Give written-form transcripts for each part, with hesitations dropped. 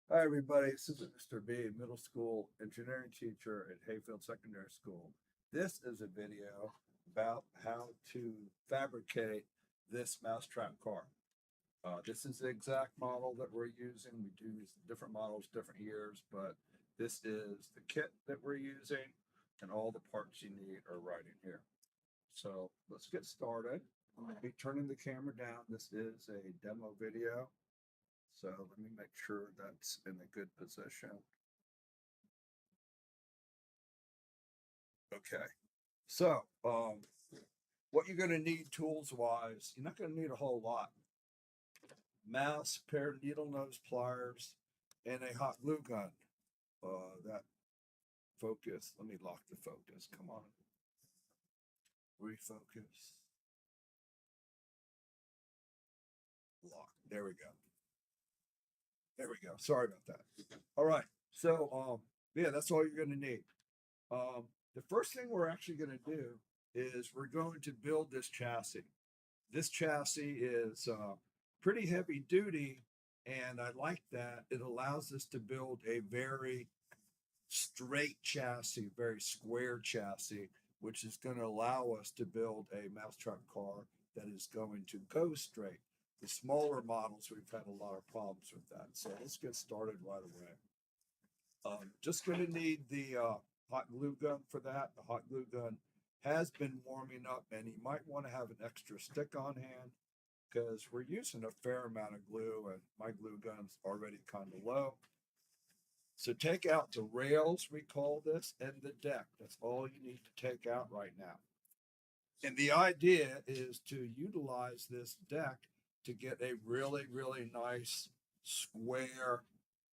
Hi, everybody. This is Mr. B, middle school engineering teacher at Hayfield Secondary School. This is a video about how to fabricate this mousetrap car. This is the exact model that we're using. We do different models, different years, but this is the kit that we're using, and all the parts you need are right in here. So let's get started. I'm going to be turning the camera down. This is a demo video. So let me make sure that's in a good position. Okay. So, what you're going to need tools wise, you're not going to need a whole lot. Mouse, pair of needle nose pliers, and a hot glue gun. That focus. Let me lock the focus. Come on. Refocus. Lock. There we go. There we go. Sorry about that. All right. So, yeah, that's all you're going to need. The first thing we're actually going to do is we're going to build this chassis. This chassis is pretty heavy duty, and I like that. It allows us to build a very straight chassis, very square chassis, which is going to allow us to build a mousetrap car that is going to go straight. The smaller models, we've had a lot of problems with that. So let's get started right away. Just going to need the hot glue gun for that. The hot glue gun has been warming up, and you might want to have an extra stick on hand because we're using a fair amount of glue, and my glue gun's already kind of low. So take out the rails, we call this, and the deck. That's all you need to take out right now. And the idea is to utilize this deck to get a really, really nice square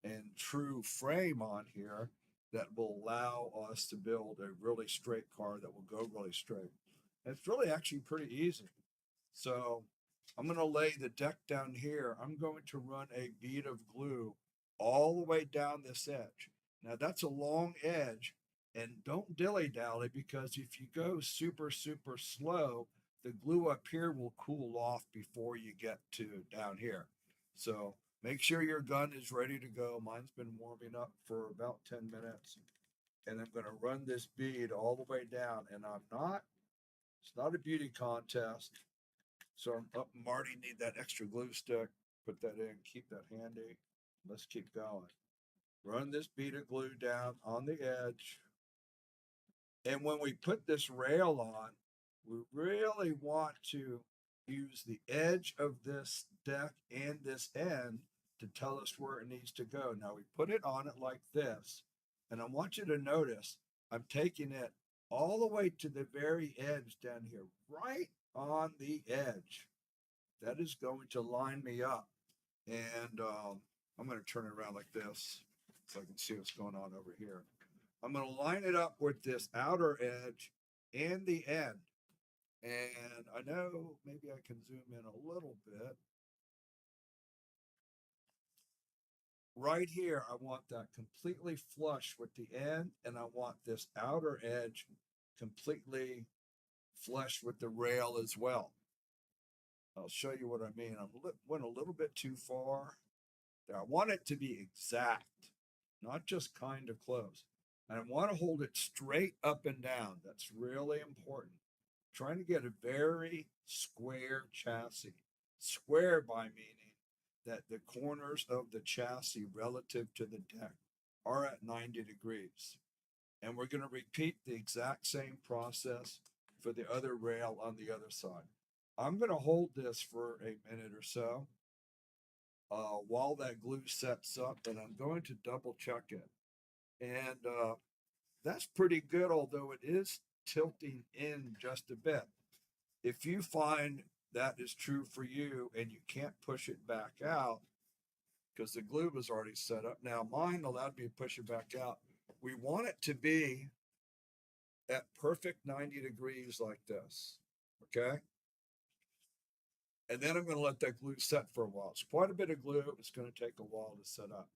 and true frame on here that will allow us to build a really straight car that will go really straight. And it's really actually pretty easy. So I'm going to lay the deck down here. I'm going to run a bead of glue all the way down this edge. Now that's a long edge, and don't dilly-dally, because if you go super, super slow, the glue up here will cool off before you get to down here. So make sure your gun is ready to go. Mine's been warming up for about 10 minutes. And I'm going to run this bead all the way down. And it's not a beauty contest. So Marty need that extra glue stick. Put that in, keep that handy. Let's keep going. Run this bead of glue down on the edge. And when we put this rail on, we really want to use the edge of this deck and this end to tell us where it needs to go. Now we put it on it like this, and I want you to notice I'm taking it all the way to the very edge down here, right on the edge. That is going to line me up. And I'm going to turn it around like this so I can see what's going on over here. I'm going to line it up with this outer edge and the end. And I know maybe I can zoom in a little bit. Right here, I want that completely flush with the end, and I want this outer edge completely flush with the rail as well. I'll show you what I mean. I went a little bit too far. I want it to be exact, not just kind of close. And I want to hold it straight up and down. That's really important. Trying to get a very square chassis. Square by meaning that the corners of the chassis relative to the deck are at 90 degrees. And we're going to repeat the exact same process for the other rail on the other side. I'm going to hold this for a minute or so while that glue sets up, and I'm going to double check it. And that's pretty good, although it is tilting in just a bit. If you find that is true for you and you can't push it back out because the glue was already set up, now mine allowed me to push it back out. We want it to be at perfect 90 degrees like this, okay? And then I'm going to let that glue set for a while. It's quite a bit of glue. It's going to take a while to set up.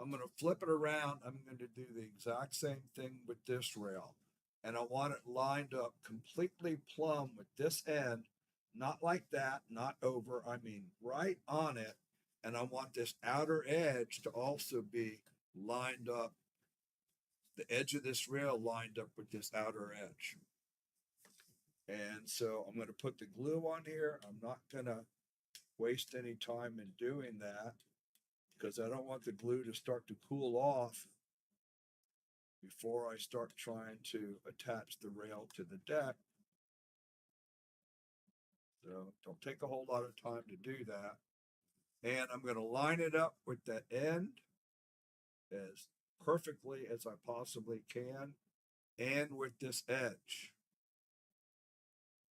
I'm going to flip it around. I'm going to do the exact same thing with this rail. And I want it lined up completely plumb with this end, not like that, not over. I mean, right on it. and I want this outer edge to also be lined up, the edge of this rail lined up with this outer edge. And so I'm going to put the glue on here. I'm not going to waste any time in doing that because I don't want the glue to start to cool off before I start trying to attach the rail to the deck. So don't take a whole lot of time to do that. And I'm going to line it up with the end as perfectly as I possibly can and with this edge.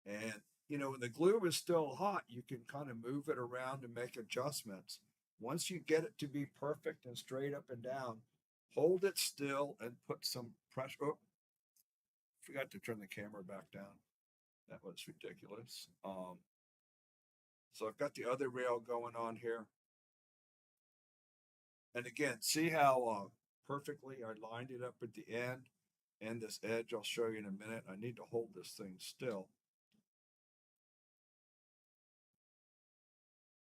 And, you know, when the glue is still hot, you can kind of move it around and make adjustments. Once you get it to be perfect and straight up and down, hold it still and put some pressure. Oh, forgot to turn the camera back down. That was ridiculous. So I've got the other rail going on here. And again, see how perfectly I lined it up at the end and this edge. I'll show you in a minute. I need to hold this thing still.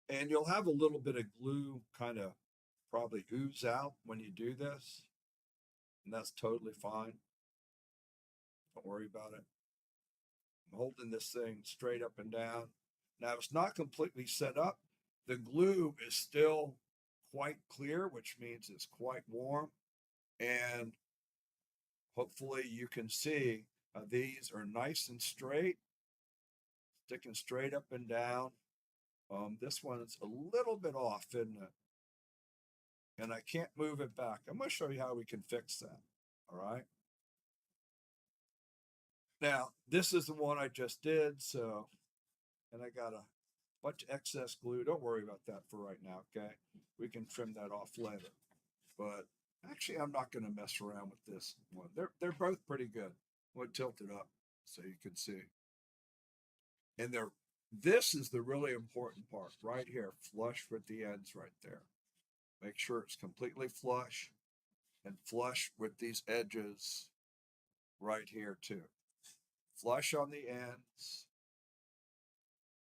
And you'll have a little bit of glue kind of probably ooze out when you do this. And that's totally fine. Don't worry about it. I'm holding this thing straight up and down. Now it's not completely set up. The glue is still quite clear, which means it's quite warm. And hopefully you can see these are nice and straight, sticking straight up and down. This one's a little bit off, isn't it? And I can't move it back. I'm going to show you how we can fix that. All right. Now, this is the one I just did. So, and I got a bunch of excess glue. Don't worry about that for right now. Okay. We can trim that off later. But actually, I'm not going to mess around with this one. They're both pretty good. I'm going to tilt it up so you can see. And this is the really important part right here, flush with the ends right there. Make sure it's completely flush and flush with these edges right here too. Flush on the ends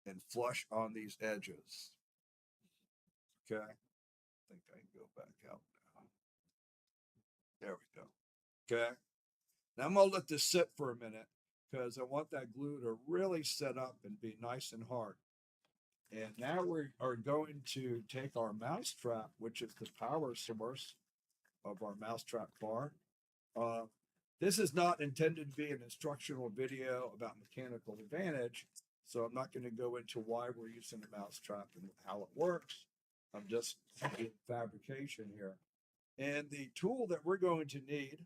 and flush on these edges. Okay. I think I can go back out now. There we go. Okay. Now I'm going to let this sit for a minute because I want that glue to really set up and be nice and hard. And now we are going to take our mousetrap, which is the power source of our mousetrap bar. This is not intended to be an instructional video about mechanical advantage, so I'm not going to go into why we're using the mousetrap and how it works. I'm just doing fabrication here. And the tool that we're going to need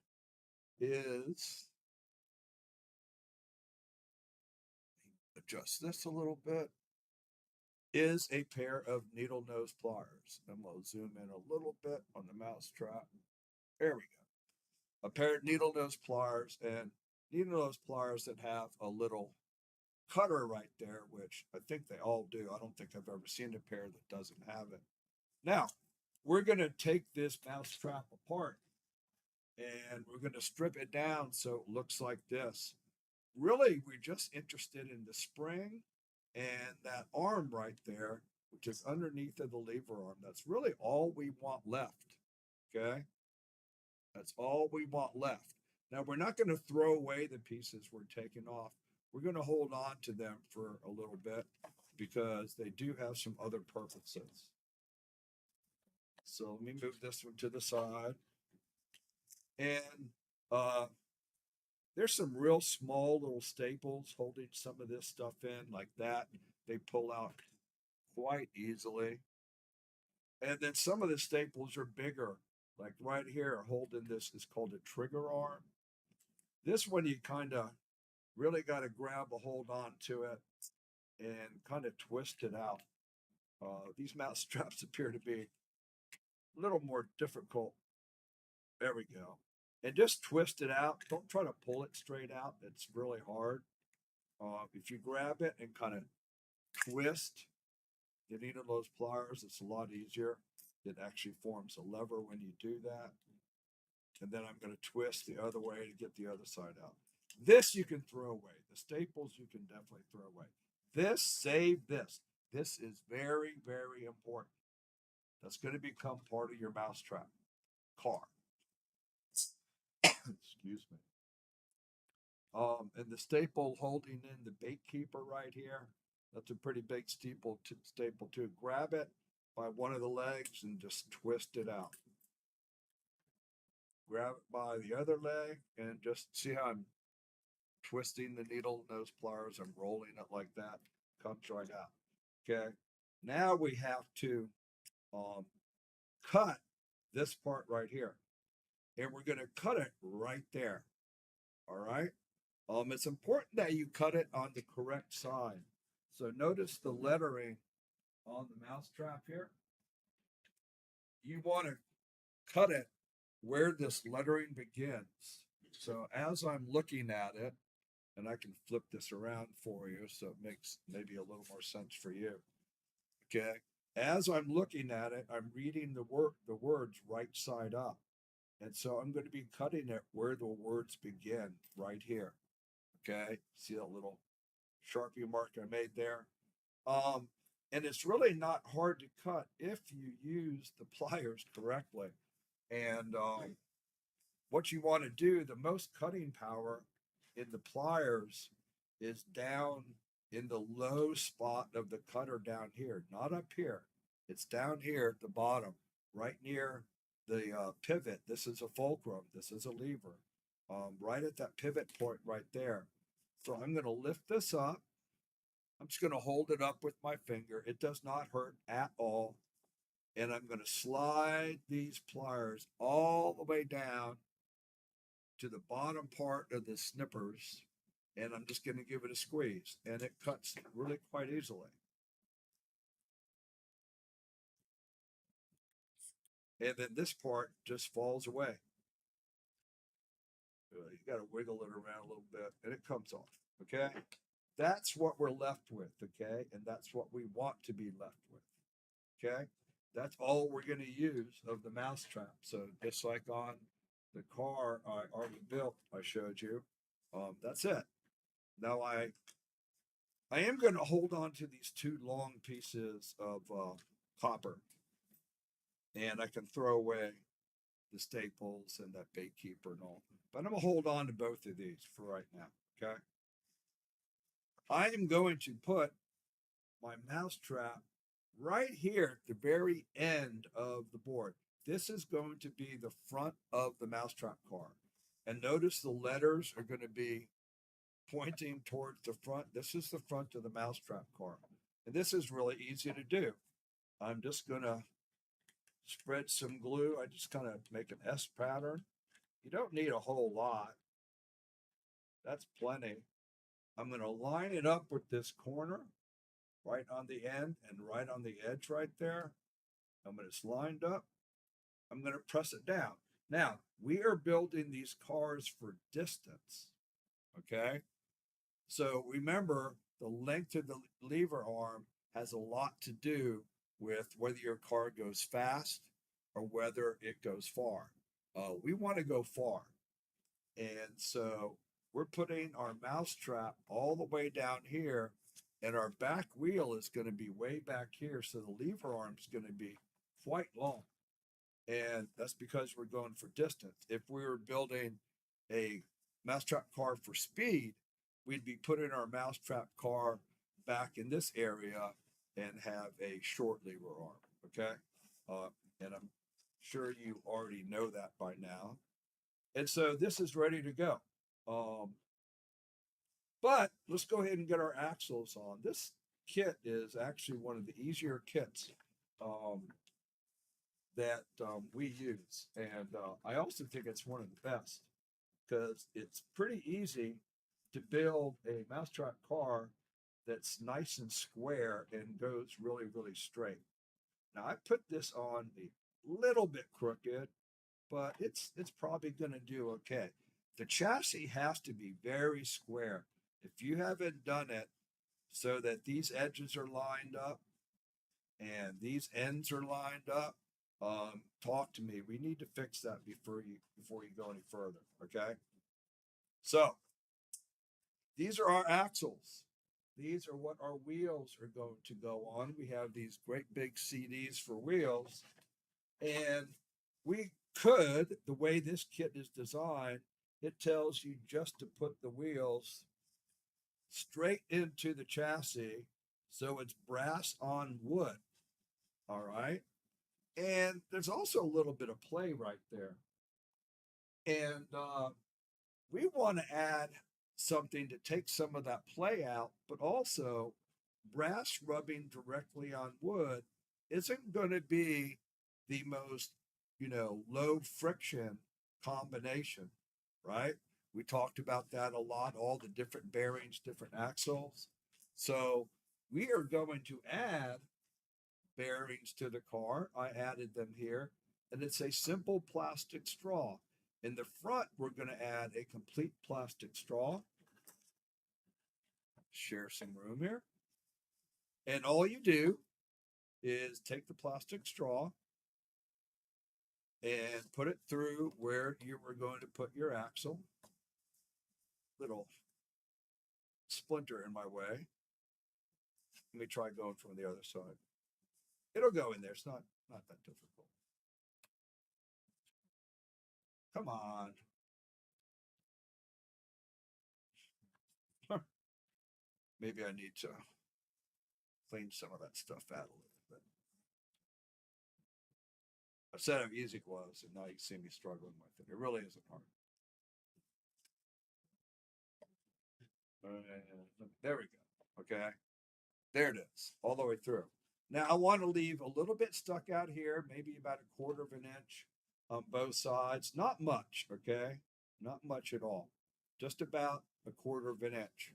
is, adjust this a little bit, is a pair of needle nose pliers. And we'll zoom in a little bit on the mousetrap. There we go. A pair of needle nose pliers, and needle nose pliers that have a little cutter right there, which I think they all do. I don't think I've ever seen a pair that doesn't have it. Now, we're going to take this mousetrap apart and we're going to strip it down so it looks like this. Really, we're just interested in the spring and that arm right there, which is underneath of the lever arm. That's really all we want left. Okay. That's all we want left. Now, we're not going to throw away the pieces we're taking off. We're going to hold on to them for a little bit because they do have some other purposes. So let me move this one to the side. And there's some real small little staples holding some of this stuff in like that. They pull out quite easily. And then some of the staples are bigger, like right here holding this is called a trigger arm. This one you kind of really got to grab a hold on to it and kind of twist it out. These mouse straps appear to be a little more difficult. There we go. And just twist it out. Don't try to pull it straight out. It's really hard. If you grab it and kind of twist, you need those pliers. It's a lot easier. It actually forms a lever when you do that. And then I'm going to twist the other way to get the other side out. This you can throw away. The staples you can definitely throw away. This, save this. This is very, very important. That's going to become part of your mousetrap car. Excuse me. And the staple holding in the bait keeper right here, that's a pretty big staple too. Grab it by one of the legs and just twist it out. Grab it by the other leg and just see how I'm twisting the needle nose pliers. I'm rolling it like that. Comes right out. Okay. Now we have to cut this part right here. And we're going to cut it right there. All right. It's important that you cut it on the correct side. So notice the lettering on the mousetrap here. You want to cut it where this lettering begins. So as I'm looking at it, and I can flip this around for you so it makes maybe a little more sense for you. Okay. As I'm looking at it, I'm reading the words right side up. And so I'm going to be cutting it where the words begin, right here. Okay. See that little Sharpie mark I made there? And it's really not hard to cut if you use the pliers correctly. And what you want to do, the most cutting power in the pliers is down in the low spot of the cutter down here, not up here. It's down here at the bottom, right near the pivot. This is a fulcrum. This is a lever. Right at that pivot point right there. So I'm going to lift this up. I'm just going to hold it up with my finger. It does not hurt at all. And I'm going to slide these pliers all the way down to the bottom part of the snippers. And I'm just going to give it a squeeze. And it cuts really quite easily. And then this part just falls away. You got to wiggle it around a little bit and it comes off. Okay. That's what we're left with. Okay. And that's what we want to be left with. Okay. That's all we're going to use of the mousetrap. So just like on the car I already built, I showed you, that's it. Now I am going to hold on to these two long pieces of copper, and I can throw away the staples and that bait keeper and all. But I'm going to hold on to both of these for right now. Okay. I am going to put my mousetrap right here at the very end of the board. This is going to be the front of the mousetrap car. And notice the letters are going to be pointing towards the front. This is the front of the mousetrap car. And this is really easy to do. I'm just going to spread some glue. I just kind of make an S pattern. You don't need a whole lot. That's plenty. I'm going to line it up with this corner right on the end and right on the edge right there. When it's lined up, I'm going to press it down. Now, we are building these cars for distance, okay? So remember, the length of the lever arm has a lot to do with whether your car goes fast or whether it goes far. We want to go far. And so we're putting our mousetrap all the way down here, and our back wheel is going to be way back here. So the lever arm is going to be quite long. And that's because we're going for distance. If we were building a mousetrap car for speed, we'd be putting our mousetrap car back in this area and have a short lever arm, okay? And I'm sure you already know that by now. And so this is ready to go. But let's go ahead and get our axles on. This kit is actually one of the easier kits that we use. And I also think it's one of the best because it's pretty easy to build a mousetrap car that's nice and square and goes really, really straight. Now I put this on a little bit crooked, but it's probably going to do okay. The chassis has to be very square. If you haven't done it so that these edges are lined up and these ends are lined up, talk to me. We need to fix that before you go any further. Okay. So these are our axles. these are what our wheels are going to go on. We have these great big CDs for wheels. And we could, the way this kit is designed, it tells you just to put the wheels straight into the chassis. So it's brass on wood. All right. And there's also a little bit of play right there. And we want to add something to take some of that play out, but also brass rubbing directly on wood isn't going to be the most, low friction combination, right? We talked about that a lot, all the different bearings, different axles. So we are going to add bearings to the car. I added them here, and it's a simple plastic straw. In the front, we're going to add a complete plastic straw. Share some room here. And all you do is take the plastic straw and put it through where you were going to put your axle. Little splinter in my way. Let me try going from the other side. It'll go in there. It's not that difficult. Come on. Maybe I need to clean some of that stuff out a little bit. I said how easy it was, and now you see me struggling with it. It really isn't hard. There we go. Okay. There it is, all the way through. Now I want to leave a little bit stuck out here, maybe about a quarter of an inch on both sides. Not much, okay? Not much at all. Just about a quarter of an inch.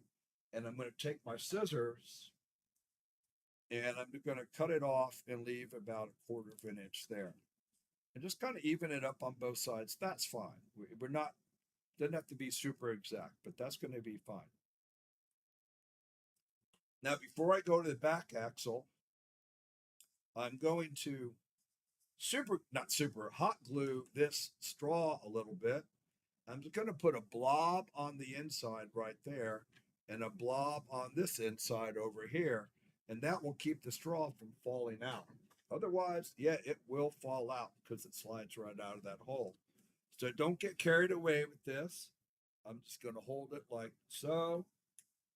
And I'm going to take my scissors and I'm going to cut it off and leave about a quarter of an inch there. And just kind of even it up on both sides. That's fine. We're not, doesn't have to be super exact, but that's going to be fine. Now, before I go to the back axle, I'm going to hot glue this straw a little bit. I'm just going to put a blob on the inside right there and a blob on this inside over here. And that will keep the straw from falling out. Otherwise, yeah, it will fall out because it slides right out of that hole. So don't get carried away with this. I'm just going to hold it like so.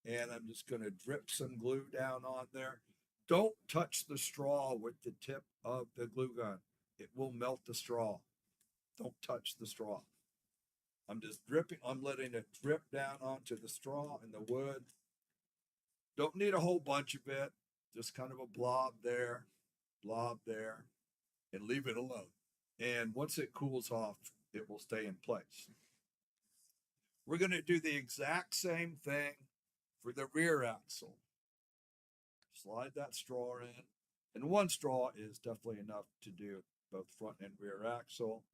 And I'm just going to drip some glue down on there. Don't touch the straw with the tip of the glue gun. It will melt the straw. Don't touch the straw. I'm just dripping. I'm letting it drip down onto the straw and the wood. Don't need a whole bunch of it. Just kind of a blob there, and leave it alone. And once it cools off, it will stay in place. We're going to do the exact same thing for the rear axle. Slide that straw in. And one straw is definitely enough to do both front and rear axle.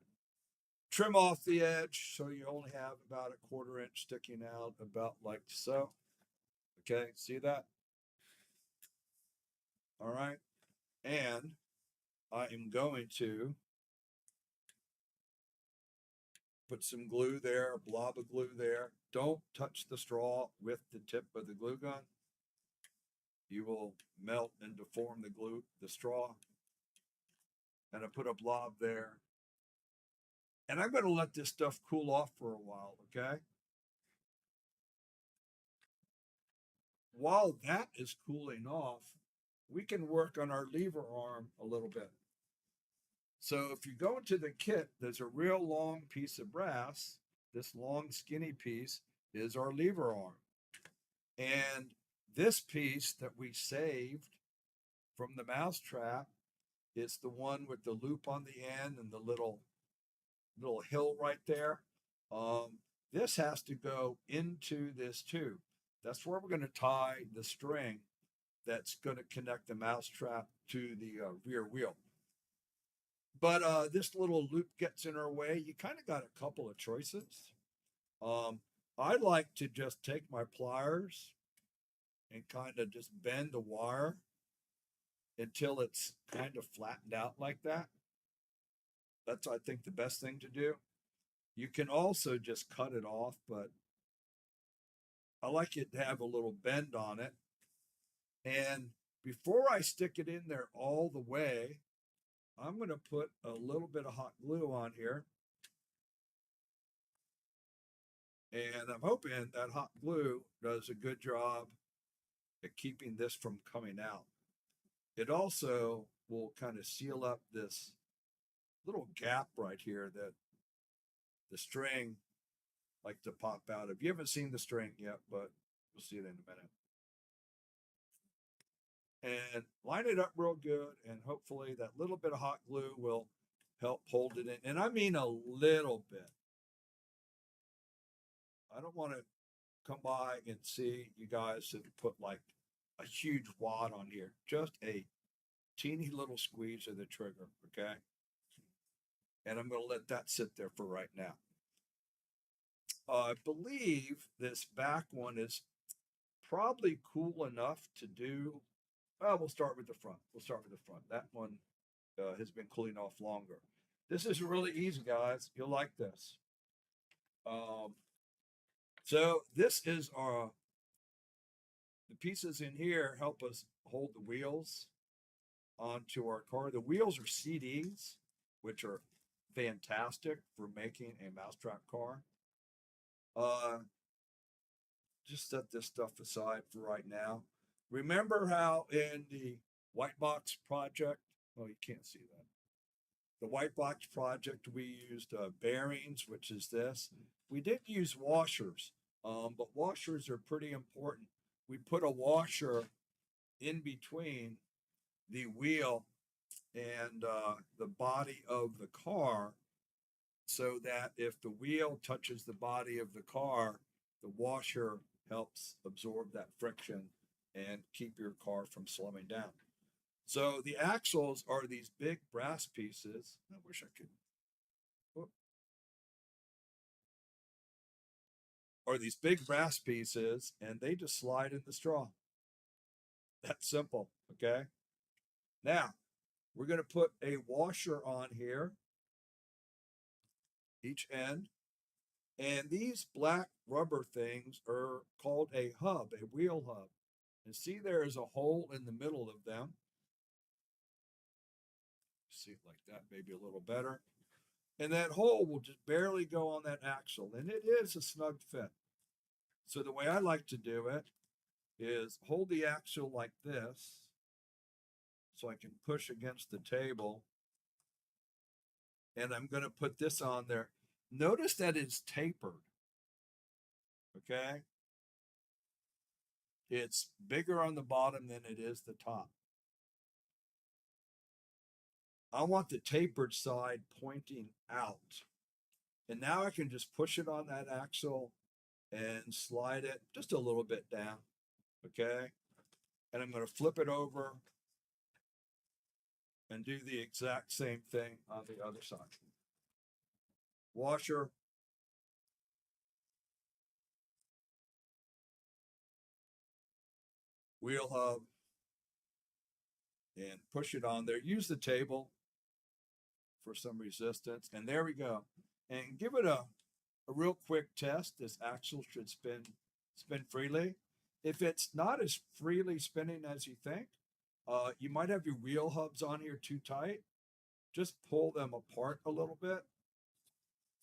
Trim off the edge so you only have about a quarter inch sticking out, about like so. Okay, see that? All right. And I am going to put some glue there, a blob of glue there. Don't touch the straw with the tip of the glue gun. You will melt and deform the straw. And I put a blob there. And I'm going to let this stuff cool off for a while, okay? While that is cooling off, we can work on our lever arm a little bit. So if you go into the kit, there's a real long piece of brass. This long skinny piece is our lever arm. And this piece that we saved from the mousetrap is the one with the loop on the end and the little hill right there. This has to go into this tube. That's where we're going to tie the string that's going to connect the mousetrap to the rear wheel. But this little loop gets in our way. You kind of got a couple of choices. I like to just take my pliers and kind of just bend the wire until it's kind of flattened out like that. That's, I think, the best thing to do. You can also just cut it off, but I like it to have a little bend on it. And before I stick it in there all the way, I'm going to put a little bit of hot glue on here. And I'm hoping that hot glue does a good job at keeping this from coming out. It also will kind of seal up this little gap right here that the string like to pop out of. You haven't seen the string yet, but we'll see it in a minute. And line it up real good, and hopefully that little bit of hot glue will help hold it in. And I mean a little bit. I don't want to come by and see you guys have put like a huge wad on here. Just a teeny little squeeze of the trigger, okay? And I'm going to let that sit there for right now. I believe this back one is probably cool enough to do. Well, we'll start with the front. We'll start with the front. That one has been cooling off longer. This is really easy, guys. You'll like this. So this is the pieces in here help us hold the wheels onto our car. The wheels are CDs, which are fantastic for making a mousetrap car. Just set this stuff aside for right now. Remember how in the white box project, oh, you can't see that. The white box project, we used bearings, which is this. We did use washers, but washers are pretty important. We put a washer in between the wheel and the body of the car so that if the wheel touches the body of the car, the washer helps absorb that friction and keep your car from slowing down. So the axles are these big brass pieces. I wish I could. Are these big brass pieces, and they just slide in the straw. That's simple, okay? Now, we're going to put a washer on here, each end. And these black rubber things are called a hub, a wheel hub. And see, there is a hole in the middle of them. See it like that, maybe a little better. And that hole will just barely go on that axle. And it is a snug fit. So the way I like to do it is hold the axle like this so I can push against the table. And I'm going to put this on there. Notice that it's tapered. Okay? It's bigger on the bottom than it is the top. I want the tapered side pointing out. And now I can just push it on that axle and slide it just a little bit down. Okay? And I'm going to flip it over and do the exact same thing on the other side. Washer. Wheel hub. And push it on there. Use the table for some resistance. And there we go. And give it a real quick test. This axle should spin freely. If it's not as freely spinning as you think, you might have your wheel hubs on here too tight. Just pull them apart a little bit.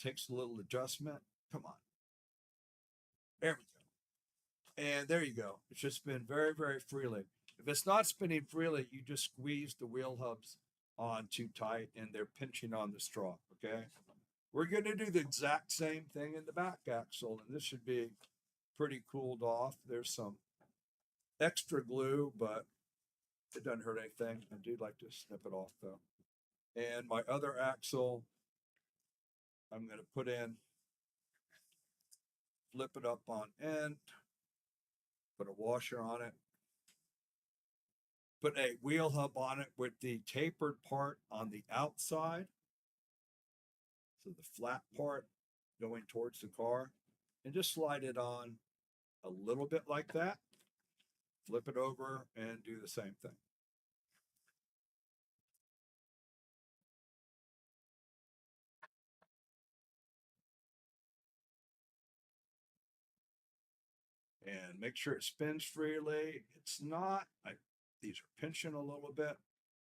Takes a little adjustment. Come on. There we go. And there you go. It should spin very, very freely. If it's not spinning freely, you just squeeze the wheel hubs on too tight and they're pinching on the straw, okay? We're going to do the exact same thing in the back axle, and this should be pretty cooled off. There's some extra glue, but it doesn't hurt anything. I do like to snip it off, though. And my other axle, I'm going to put in, flip it up on end, put a washer on it, put a wheel hub on it with the tapered part on the outside. So the flat part going towards the car, and just slide it on a little bit like that. Flip it over and do the same thing. and make sure it spins freely. It's not, these are pinching a little bit.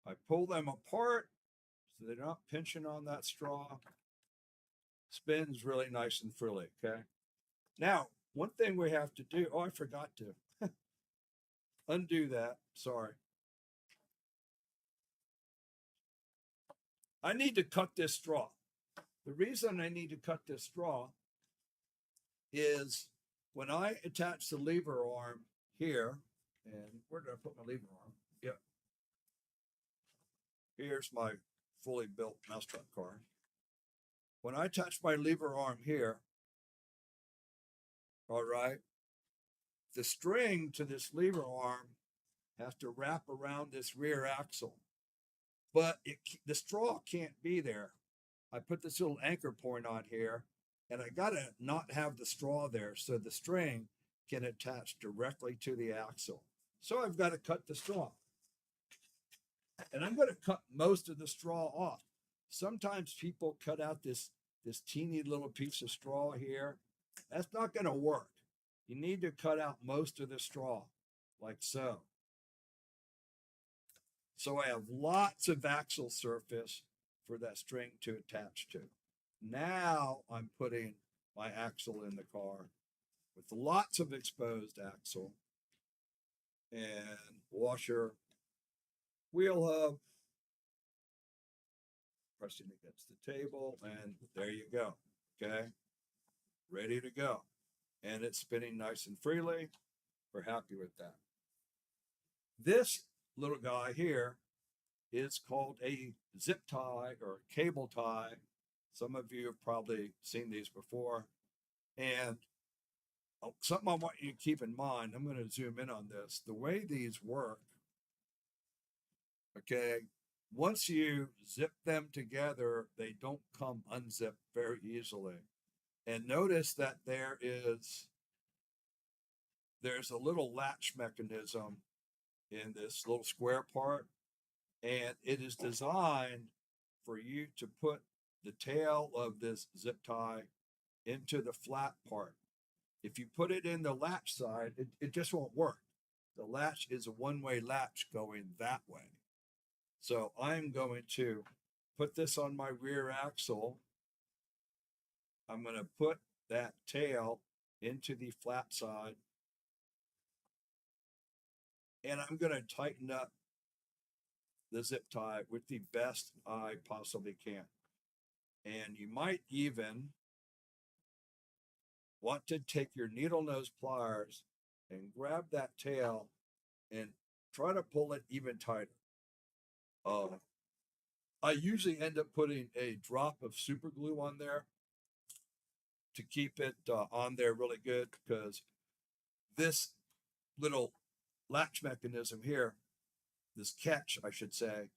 I pull them apart so they're not pinching on that straw. Spins really nice and freely, okay? Now, one thing we have to do, oh, I forgot to undo that, sorry. I need to cut this straw. The reason I need to cut this straw is when I attach the lever arm here, and where did I put my lever arm? Yep. Here's my fully built mousetrap car. When I attach my lever arm here, all right, the string to this lever arm has to wrap around this rear axle, but the straw can't be there. I put this little anchor point on here, and I gotta not have the straw there so the string can attach directly to the axle. So I've got to cut the straw. And I'm going to cut most of the straw off. Sometimes people cut out this teeny little piece of straw here. That's not going to work. You need to cut out most of the straw, like so. So I have lots of axle surface for that string to attach to. Now I'm putting my axle in the car with lots of exposed axle and washer, wheel hub, pressing against the table, and there you go. Okay, ready to go. And it's spinning nice and freely. We're happy with that. This little guy here is called a zip tie or a cable tie. Some of you have probably seen these before. And something I want you to keep in mind, I'm going to zoom in on this. The way these work, okay, once you zip them together, they don't come unzipped very easily. And notice that there's a little latch mechanism in this little square part, and it is designed for you to put the tail of this zip tie into the flat part. If you put it in the latch side, it just won't work. The latch is a one-way latch going that way. So I'm going to put this on my rear axle. I'm going to put that tail into the flat side, and I'm going to tighten up the zip tie with the best I possibly can. And you might even want to take your needle nose pliers and grab that tail and try to pull it even tighter. I usually end up putting a drop of super glue on there to keep it on there really good, because this little latch mechanism here, this catch, I should say,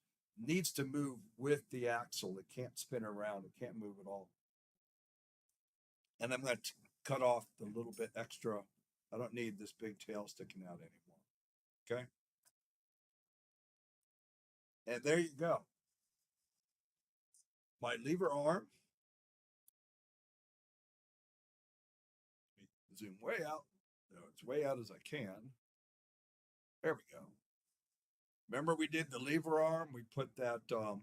needs to move with the axle. It can't spin around. It can't move at all. And I'm going to cut off the little bit extra. I don't need this big tail sticking out anymore. Okay. And there you go. My lever arm. Zoom way out. No, it's way out as I can. There we go. Remember we did the lever arm? We put that the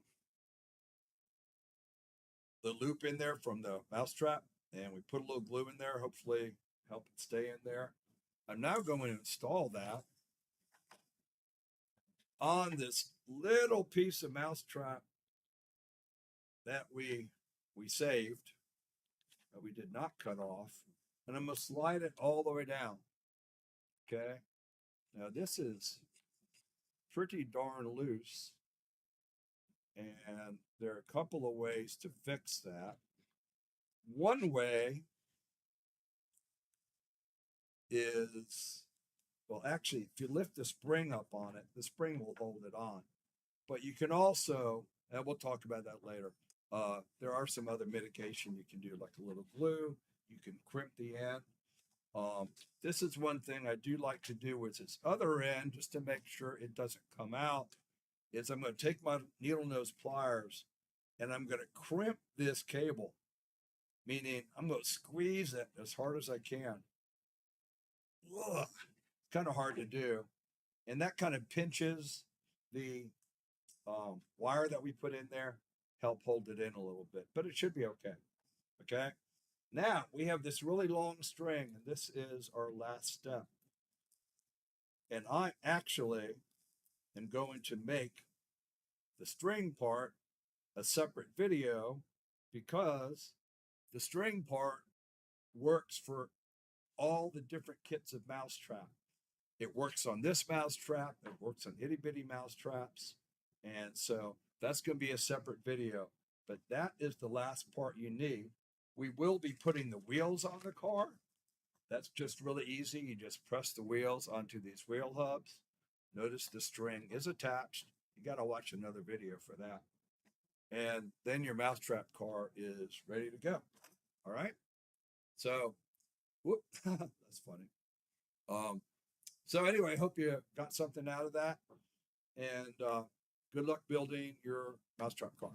loop in there from the mousetrap, and we put a little glue in there, hopefully help it stay in there. I'm now going to install that on this little piece of mousetrap that we saved, that we did not cut off. And I'm going to slide it all the way down. Okay. Now this is pretty darn loose, and there are a couple of ways to fix that. One way is, well, actually, if you lift the spring up on it, the spring will hold it on. But you can also, and we'll talk about that later, there are some other mitigation you can do, like a little glue. You can crimp the end. This is one thing I do like to do with this other end, just to make sure it doesn't come out, is I'm going to take my needle nose pliers and I'm going to crimp this cable, meaning I'm going to squeeze it as hard as I can. kind of hard to do. And that kind of pinches the wire that we put in there, help hold it in a little bit, but it should be okay. Okay. Now we have this really long string, and this is our last step. And I actually am going to make the string part a separate video because the string part works for all the different kits of mousetrap. It works on this mousetrap, it works on itty bitty mousetraps. And so that's going to be a separate video, but that is the last part you need. We will be putting the wheels on the car. That's just really easy. You just press the wheels onto these wheel hubs. Notice the string is attached. You got to watch another video for that. And then your mousetrap car is ready to go. All right. So, whoop, that's funny. So anyway, I hope you got something out of that. And good luck building your mousetrap car.